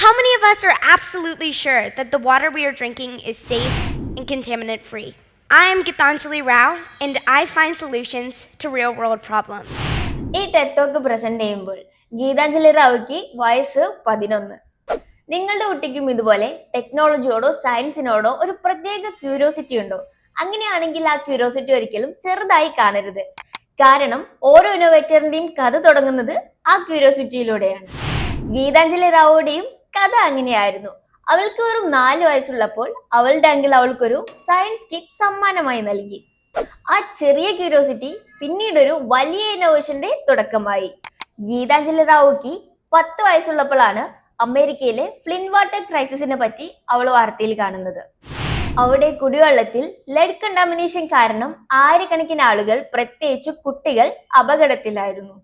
How many of us are absolutely sure that the water we are drinking is safe and contaminant free? I am Gitanjali Rao, and I find solutions to real world problems. ഈ Ted talk present ചെയ്യുമ്പോൾ ഗീതാഞ്ജലി റാവുക്ക് വയസ്സ് 11. നിങ്ങളുടെ കുട്ടിക്കും ഇതുപോലെ ടെക്നോളജിയോടോ സയൻസിനോടോ ഒരു പ്രത്യേക curiosity ഉണ്ടോ? അങ്ങനെയാണെങ്കിൽ ആ ക്യൂരിയോസിറ്റി ഒരിക്കലും ചെറുതായി കാണരുത്. കാരണം ഓരോ ഇന്നോവേറ്ററിന്റെയും കഥ തുടങ്ങുന്നത് ആ ക്യൂരിയോസിറ്റിയിലൂടെയാണ്. ഗീതാഞ്ജലി റാവുടെയും കഥ അങ്ങനെയായിരുന്നു. അവൾക്ക് വെറും 4 വയസ്സുള്ളപ്പോൾ അവളുടെ അങ്കിൾ അവൾക്കൊരു സയൻസ് കിറ്റ് സമ്മാനമായി നൽകി. ആ ചെറിയ ക്യൂരിയോസിറ്റി പിന്നീട് ഒരു വലിയ ഇന്നോവേഷന്റെ തുടക്കമായി. ഗീതാഞ്ജലി റാവുക്ക് 10 വയസ്സുള്ളപ്പോഴാണ് അമേരിക്കയിലെ ഫ്ലിൻ വാട്ടർ ക്രൈസിസിനെ പറ്റി അവൾ വാർത്തയിൽ കാണുന്നത്. അവിടെ കുടിവെള്ളത്തിൽ ലെഡ് കണ്ടാമിനേഷൻ കാരണം ആയിരക്കണക്കിന് ആളുകൾ, പ്രത്യേകിച്ച് കുട്ടികൾ, അപകടത്തിലായിരുന്നു.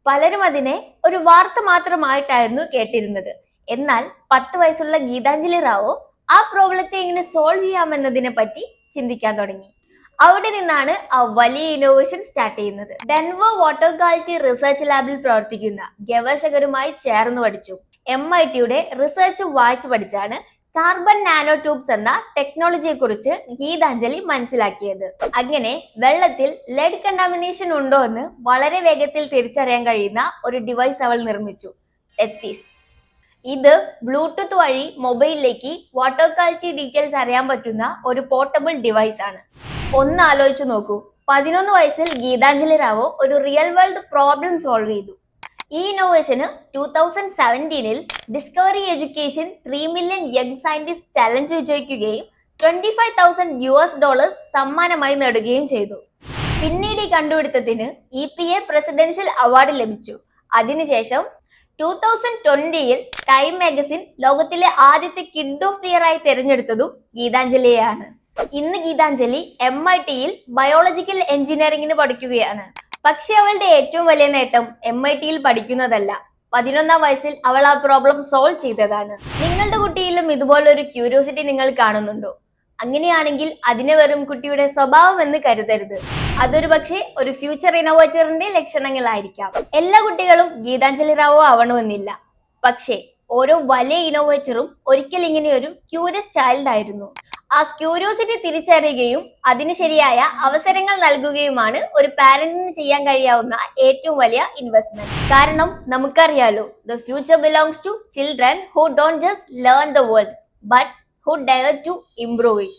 പലരും അതിനെ ഒരു വാർത്ത മാത്രമായിട്ടായിരുന്നു കേട്ടിരുന്നത്. എന്നാൽ 10 വയസ്സുള്ള ഗീതാഞ്ജലി റാവു ആ പ്രോബ്ലത്തെ എങ്ങനെ സോൾവ് ചെയ്യാമെന്നതിനെ പറ്റി ചിന്തിക്കാൻ തുടങ്ങി. അവിടെ നിന്നാണ് ആ വലിയ ഇന്നോവേഷൻ സ്റ്റാർട്ട് ചെയ്യുന്നത്. ഡെൻവർ വാട്ടർ ക്വാളിറ്റി റിസർച്ച് ലാബിൽ പ്രവർത്തിക്കുന്ന ഗവേഷകരുമായി ചേർന്ന് പഠിച്ചു. MITയുടെ റിസർച്ച് വായിച്ചു പഠിച്ചാണ് കാർബൺ നാനോ ട്യൂബ്സ് എന്ന ടെക്നോളജിയെ കുറിച്ച് ഗീതാഞ്ജലി മനസ്സിലാക്കിയത്. അങ്ങനെ വെള്ളത്തിൽ ലെഡ് കണ്ടാമിനേഷൻ ഉണ്ടോ എന്ന് വളരെ വേഗത്തിൽ തിരിച്ചറിയാൻ കഴിയുന്ന ഒരു ഡിവൈസ് അവൾ നിർമ്മിച്ചു, ടെത്തീസ്. ഇത് ബ്ലൂടൂത്ത് വഴി മൊബൈലിലേക്ക് വാട്ടർ ക്വാളിറ്റി ഡീറ്റെയിൽസ് അറിയാൻ പറ്റുന്ന ഒരു പോർട്ടബിൾ ഡിവൈസ് ആണ്. ഒന്ന് ആലോചിച്ചു നോക്കൂ, 11 വയസ്സിൽ ഗീതാഞ്ജലി റാവു ഒരു റിയൽ വേൾഡ് പ്രോബ്ലം സോൾവ് ചെയ്തു. ഈ ഇന്നോവേഷന് 2017 discovery education 3 million young scientist challenge വിജയിക്കുകയും $25,000 സമ്മാനമായി നേടുകയും ചെയ്തു. പിന്നീട് ഈ കണ്ടുപിടുത്തത്തിന് EPA പ്രസിഡൻഷ്യൽ അവാർഡ് ലഭിച്ചു. അതിനുശേഷം 2020 ടൈം മാഗസിൻ ലോകത്തിലെ ആദ്യത്തെ കിഡ് ഓഫ് ദി ഇയർ ആയി തിരഞ്ഞെടുത്തതും ഗീതാഞ്ജലിയെയാണ്. ഇന്ന് ഗീതാഞ്ജലി MITയിൽ ബയോളജിക്കൽ എഞ്ചിനീയറിംഗിന് പഠിക്കുകയാണ്. പക്ഷെ അവളുടെ ഏറ്റവും വലിയ നേട്ടം MITയിൽ പഠിക്കുന്നതല്ല, 11ാം വയസ്സിൽ അവൾ ആ പ്രോബ്ലം സോൾവ് ചെയ്തതാണ്. നിങ്ങളുടെ കുട്ടിയിലും ഇതുപോലൊരു ക്യൂരിയോസിറ്റി നിങ്ങൾ കാണുന്നുണ്ടോ? അങ്ങനെയാണെങ്കിൽ അതിനെ വെറും കുട്ടിയുടെ സ്വഭാവം എന്ന് കരുതരുത്. അതൊരു പക്ഷേ ഒരു ഫ്യൂച്ചർ ഇന്നോവേറ്ററിന്റെ ലക്ഷണങ്ങളായിരിക്കാം. എല്ലാ കുട്ടികളും ഗീതാഞ്ജലി റാവു ആവണമെന്നില്ല. പക്ഷേ ഓരോ വലിയ ഇന്നോവേറ്ററും ഒരിക്കൽ ഇങ്ങനെ ഒരു ക്യൂരിയസ് ചൈൽഡ് ആയിരുന്നു. ആ ക്യൂരിയോസിറ്റി തിരിച്ചറിയുകയും അതിന് ശരിയായ അവസരങ്ങൾ നൽകുകയുമാണ് ഒരു പാരന്റിന് ചെയ്യാൻ കഴിയാവുന്ന ഏറ്റവും വലിയ ഇൻവെസ്റ്റ്മെന്റ്. കാരണം നമുക്കറിയാലോ, the future belongs to children who don't just learn the world but who dare to improve it.